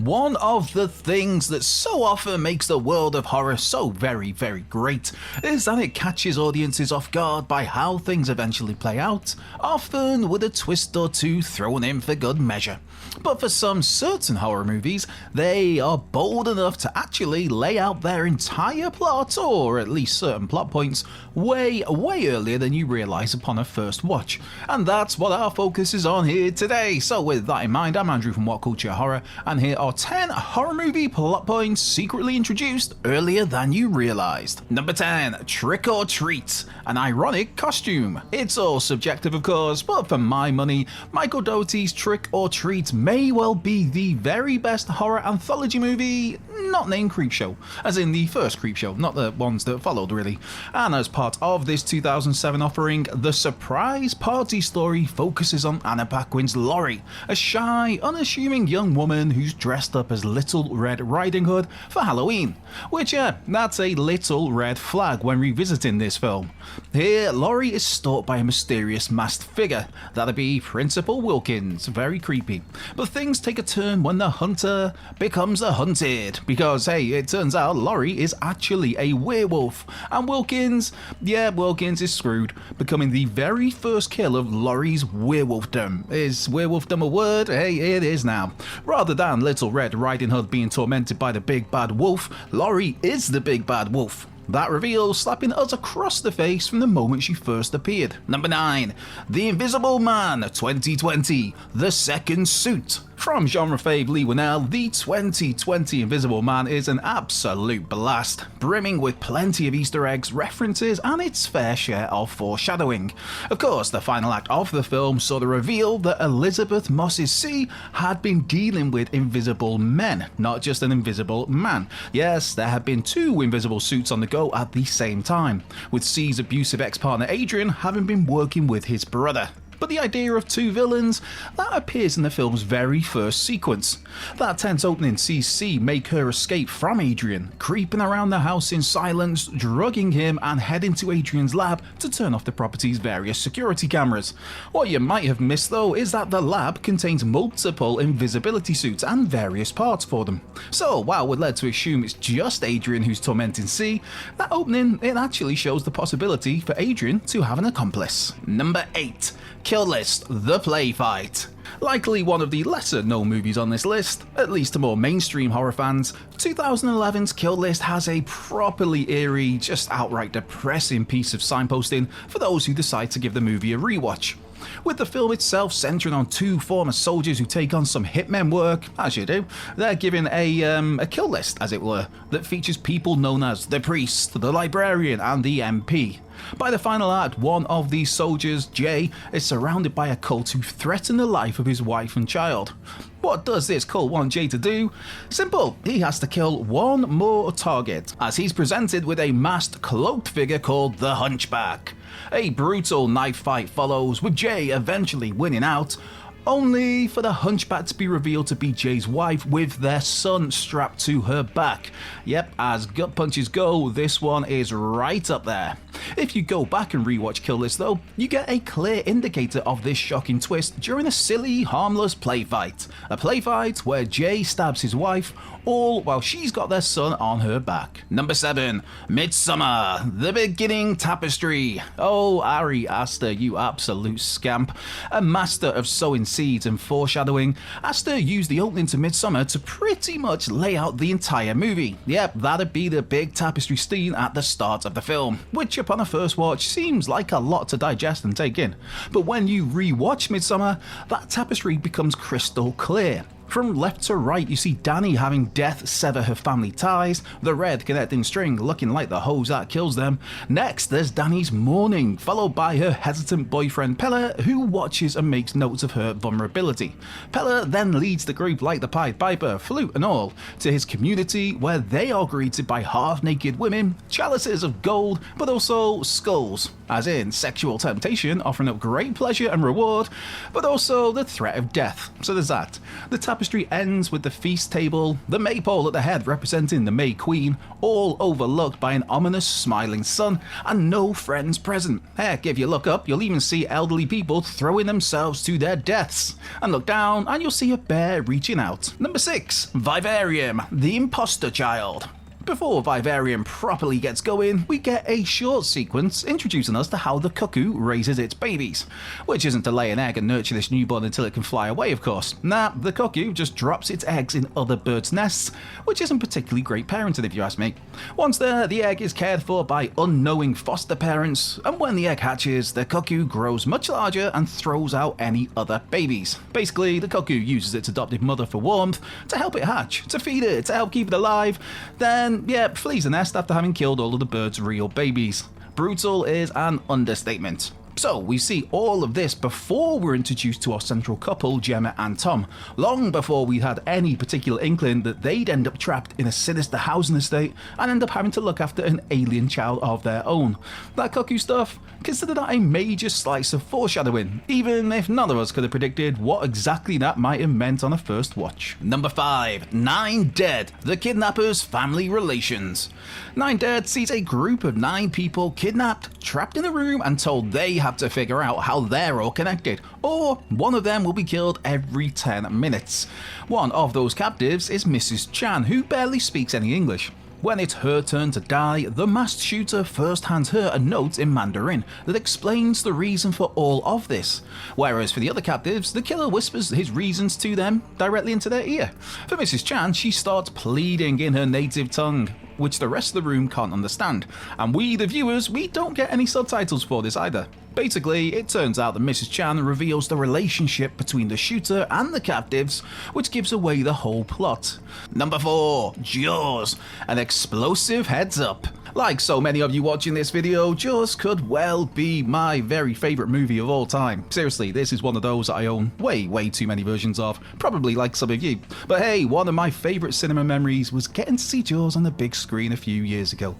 one of the things that so often makes the world of horror so very, very great is that it catches audiences off guard by how things eventually play out, often with a twist or two thrown in for good measure. But for some certain horror movies, they are bold enough to actually lay out their entire plot, or at least certain plot points, way earlier than you realise upon a first watch. And that's what our focus is on here today. So with that in mind, I'm Andrew from What Culture Horror, and here are 10 horror movie plot points secretly introduced earlier than you realised. Number 10. Trick or Treat. An ironic costume. It's all subjective of course, but for my money, Michael Dougherty's Trick or Treat may well be the very best horror anthology movie not named Creepshow, as in the first Creepshow, not the ones that followed really. And as part of this 2007 offering, the surprise party story focuses on Anna Paquin's Laurie, a shy, unassuming young woman who's dressed up as Little Red Riding Hood for Halloween, which that's a little red flag when revisiting this film. Here, Laurie is stalked by a mysterious masked figure, that'd be Principal Wilkins, very creepy. But things take a turn when the hunter becomes the hunted, because hey, it turns out Laurie is actually a werewolf, and Wilkins is screwed, becoming the very first kill of Laurie's werewolfdom. Is werewolfdom a word? Hey, it is now. Rather than Little Red Riding Hood being tormented by the big bad wolf, Laurie is the big bad wolf. That reveal slapping us across the face from the moment she first appeared. Number 9. The Invisible Man 2020, The Second Suit. From genre fave Lee Winnell, the 2020 Invisible Man is an absolute blast, brimming with plenty of Easter eggs, references, and its fair share of foreshadowing. Of course, the final act of the film saw the reveal that Elizabeth Moss's C had been dealing with invisible men, not just an invisible man. Yes, there had been 2 invisible suits on the go at the same time, with C's abusive ex-partner Adrian having been working with his brother. But the idea of 2 villains, that appears in the film's very first sequence. That tense opening sees C make her escape from Adrian, creeping around the house in silence, drugging him and heading to Adrian's lab to turn off the property's various security cameras. What you might have missed though is that the lab contains multiple invisibility suits and various parts for them. So while we're led to assume it's just Adrian who's tormenting C, that opening, it actually shows the possibility for Adrian to have an accomplice. Number 8. Kill List, The Play Fight. Likely one of the lesser known movies on this list, at least to more mainstream horror fans, 2011's Kill List has a properly eerie, just outright depressing piece of signposting for those who decide to give the movie a rewatch. With the film itself centering on 2 former soldiers who take on some hitmen work, as you do, they're given a kill list, as it were, that features people known as the Priest, the Librarian, and the MP. By the final act, one of these soldiers, Jay, is surrounded by a cult who threaten the life of his wife and child. What does this cult want Jay to do? Simple, he has to kill one more target, as he's presented with a masked, cloaked figure called the Hunchback. A brutal knife fight follows, with Jay eventually winning out, only for the Hunchback to be revealed to be Jay's wife with their son strapped to her back. Yep, as gut punches go, this one is right up there. If you go back and rewatch Kill List though, you get a clear indicator of this shocking twist during a silly, harmless play fight. A play fight where Jay stabs his wife, all while she's got their son on her back. Number 7. Midsummer, The Beginning Tapestry. Oh, Ari Aster, you absolute scamp. A master of sowing seeds and foreshadowing, Aster used the opening to Midsummer to pretty much lay out the entire movie. Yep, that'd be the big tapestry scene at the start of the film, which upon a first watch seems like a lot to digest and take in. But when you re-watch Midsummer, that tapestry becomes crystal clear. From left to right, you see Danny having death sever her family ties, the red connecting string looking like the hose that kills them. Next, there's Danny's mourning, followed by her hesitant boyfriend Pella, who watches and makes notes of her vulnerability. Pella then leads the group like the Pied Piper, flute and all, to his community where they are greeted by half-naked women, chalices of gold, but also skulls, as in sexual temptation offering up great pleasure and reward, but also the threat of death. So there's that. The Tapestry ends with the feast table, the maypole at the head representing the May Queen, all overlooked by an ominous smiling sun, and no friends present. Heck, if you look up, you'll even see elderly people throwing themselves to their deaths. And look down, and you'll see a bear reaching out. Number 6. Vivarium, the imposter child. Before Vivarium properly gets going, we get a short sequence introducing us to how the cuckoo raises its babies. Which isn't to lay an egg and nurture this newborn until it can fly away, of course. Nah, the cuckoo just drops its eggs in other birds' nests, which isn't particularly great parenting if you ask me. Once there, the egg is cared for by unknowing foster parents, and when the egg hatches, the cuckoo grows much larger and throws out any other babies. Basically, the cuckoo uses its adopted mother for warmth, to help it hatch, to feed it, to help keep it alive, then flees the nest after having killed all of the bird's real babies. Brutal is an understatement. So we see all of this before we're introduced to our central couple, Gemma and Tom, long before we had any particular inkling that they'd end up trapped in a sinister housing estate and end up having to look after an alien child of their own. That cuckoo stuff, consider that a major slice of foreshadowing, even if none of us could have predicted what exactly that might have meant on a first watch. Number 5. 9 Dead, the kidnapper's family relations. 9 Dead sees a group of 9 people kidnapped, trapped in a room and told they have to figure out how they're all connected, or one of them will be killed every 10 minutes. One of those captives is Mrs. Chan, who barely speaks any English. When it's her turn to die, the masked shooter first hands her a note in Mandarin that explains the reason for all of this, whereas for the other captives, the killer whispers his reasons to them directly into their ear. For Mrs. Chan, she starts pleading in her native tongue, which the rest of the room can't understand, and we, the viewers, we don't get any subtitles for this either. Basically, it turns out that Mrs. Chan reveals the relationship between the shooter and the captives, which gives away the whole plot. Number 4. Jaws, an explosive heads up. Like so many of you watching this video, Jaws could well be my very favourite movie of all time. Seriously, this is one of those that I own way too many versions of, probably like some of you. But hey, one of my favourite cinema memories was getting to see Jaws on the big screen a few years ago.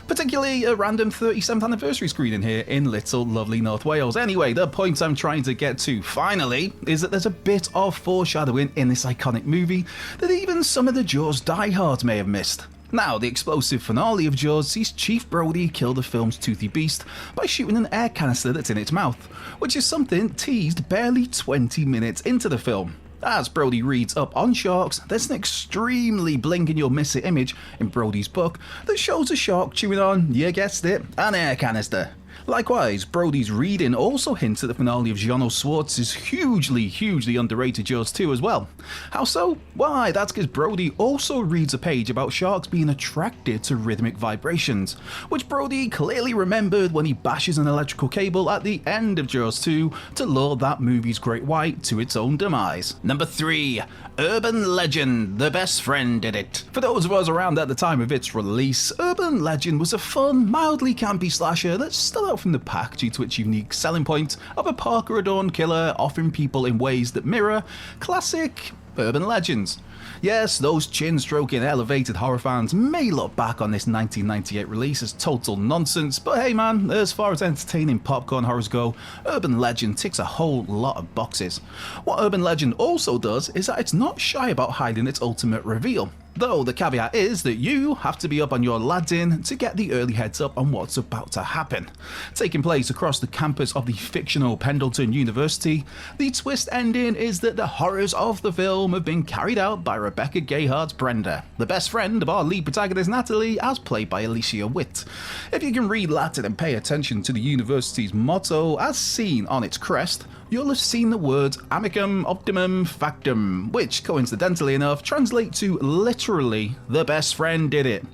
Particularly a random 37th anniversary screening here in little lovely North Wales. Anyway, the point I'm trying to get to, finally, is that there's a bit of foreshadowing in this iconic movie that even some of the Jaws diehards may have missed. Now, the explosive finale of Jaws sees Chief Brody kill the film's toothy beast by shooting an air canister that's in its mouth, which is something teased barely 20 minutes into the film. As Brody reads up on sharks, there's an extremely blink and you'll miss it image in Brody's book that shows a shark chewing on, you guessed it, an air canister. Likewise, Brody's reading also hints at the finale of Jono Schwartz's hugely underrated Jaws 2 as well. How so? Why, that's because Brody also reads a page about sharks being attracted to rhythmic vibrations, which Brody clearly remembered when he bashes an electrical cable at the end of Jaws 2 to lure that movie's great white to its own demise. Number 3. Urban Legend, The Best Friend Did It. For those of us around at the time of its release, Urban Legend was a fun, mildly campy slasher that stood out from the pack due to its unique selling point of a Parker-adorned killer offering people in ways that mirror classic urban legends. Yes, those chin-stroking elevated horror fans may look back on this 1998 release as total nonsense, but hey man, as far as entertaining popcorn horrors go, Urban Legend ticks a whole lot of boxes. What Urban Legend also does is that it's not shy about hiding its ultimate reveal. Though the caveat is that you have to be up on your Aladdin to get the early heads up on what's about to happen. Taking place across the campus of the fictional Pendleton University, the twist ending is that the horrors of the film have been carried out by Rebecca Gayhart's Brenda, the best friend of our lead protagonist Natalie, as played by Alicia Witt. If you can read Latin and pay attention to the university's motto as seen on its crest, you'll have seen the words amicum optimum factum, which coincidentally enough translate to literally the best friend did it.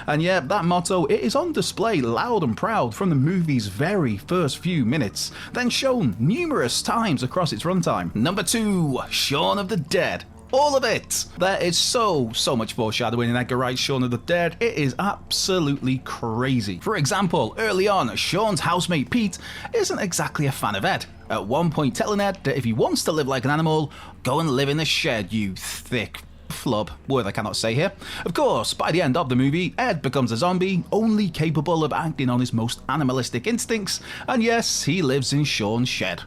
And yeah, that motto, it is on display loud and proud from the movie's very first few minutes, then shown numerous times across its runtime. Number 2, Shaun of the Dead. All of it! There is so much foreshadowing in Edgar Wright's Shaun of the Dead, it is absolutely crazy. For example, early on, Shaun's housemate Pete isn't exactly a fan of Ed, at one point telling Ed that if he wants to live like an animal, go and live in the shed, you thick flub, word I cannot say here. Of course, by the end of the movie, Ed becomes a zombie, only capable of acting on his most animalistic instincts, and yes, he lives in Shaun's shed.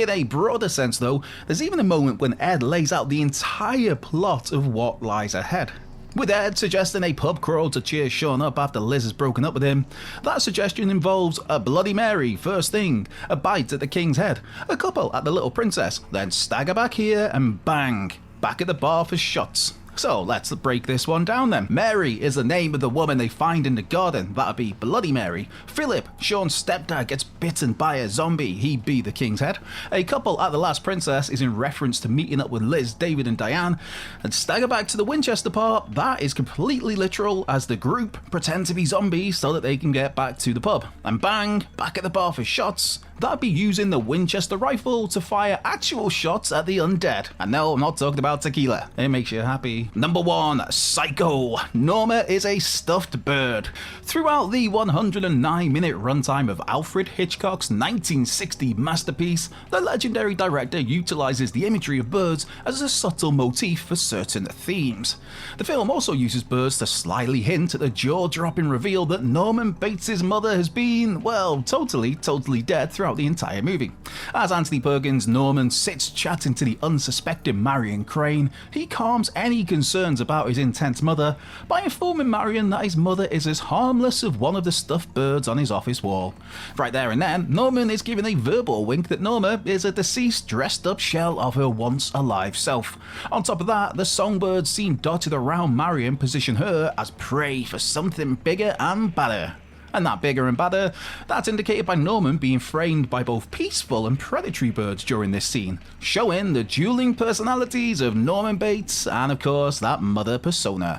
In a broader sense though, there's even a moment when Ed lays out the entire plot of what lies ahead. With Ed suggesting a pub crawl to cheer Sean up after Liz has broken up with him. That suggestion involves a Bloody Mary first thing, a bite at the King's Head, a couple at the Little Princess, then stagger back here and bang, back at the bar for shots. So let's break this one down then. Mary is the name of the woman they find in the garden, that'd be Bloody Mary. Philip, Sean's stepdad, gets bitten by a zombie, he'd be the King's Head. A couple at the Last Princess is in reference to meeting up with Liz, David and Diane. And stagger back to the Winchester part, that is completely literal as the group pretend to be zombies so that they can get back to the pub. And bang, back at the bar for shots. That'd be using the Winchester rifle to fire actual shots at the undead. And no, I'm not talking about tequila. It makes you happy. Number 1, Psycho. Norma is a stuffed bird. Throughout the 109-minute runtime of Alfred Hitchcock's 1960 masterpiece, the legendary director utilizes the imagery of birds as a subtle motif for certain themes. The film also uses birds to slyly hint at the jaw-dropping reveal that Norman Bates' mother has been, well, totally dead throughout the entire movie. As Anthony Perkins' Norman sits chatting to the unsuspecting Marion Crane, he calms any concerns about his intense mother by informing Marion that his mother is as harmless as one of the stuffed birds on his office wall. Right there and then, Norman is given a verbal wink that Norma is a deceased dressed up shell of her once alive self. On top of that, the songbirds seen dotted around Marion position her as prey for something bigger and badder. And that bigger and badder, that's indicated by Norman being framed by both peaceful and predatory birds during this scene, showing the dueling personalities of Norman Bates and of course that mother persona.